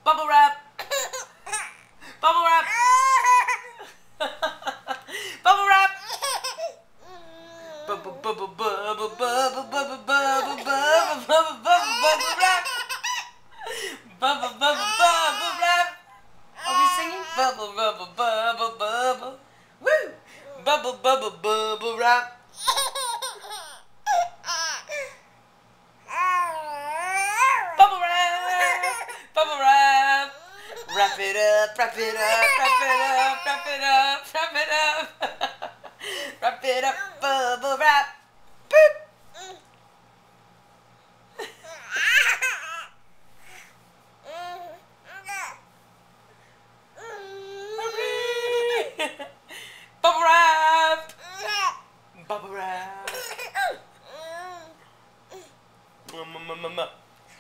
Bubble wrap. Bubble wrap. Bubble wrap. Bubble bubble bubble bubble bubble bubble bubble bubble bubble wrap. Bubble bubble bubble wrap. Are we singing? Bubble bubble bubble bubble. Woo! Bubble bubble bubble wrap. Bubble wrap. Bubble wrap. Wrap it up, wrap it up, wrap it up, wrap it up, wrap it up. Wrap it up, bubble wrap. Boop. Bubble wrap. Bubble wrap.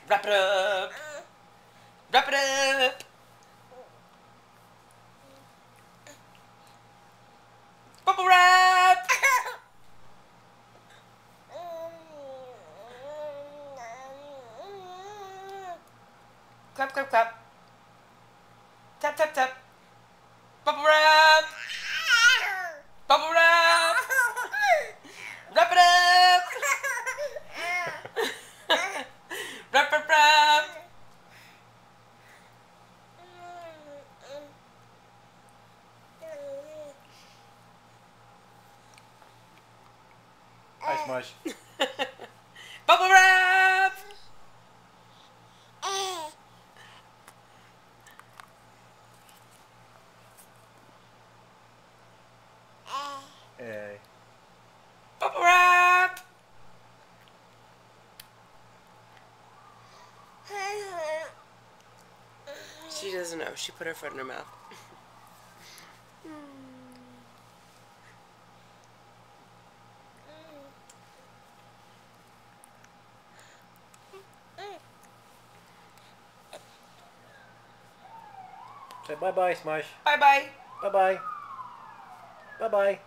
Wrap it up. Wrap it up. Bubble wrap. Clap, clap, clap. Tap, tap, tap. Bubble wrap. Bubble wrap. Wrap it up. Wrap, wrap, wrap. Hi, Smush. Bubble wrap. Hey. Bubble wrap. She doesn't know. She put her foot in her mouth. Say bye-bye, Smush. Bye-bye. Bye-bye. Bye-bye.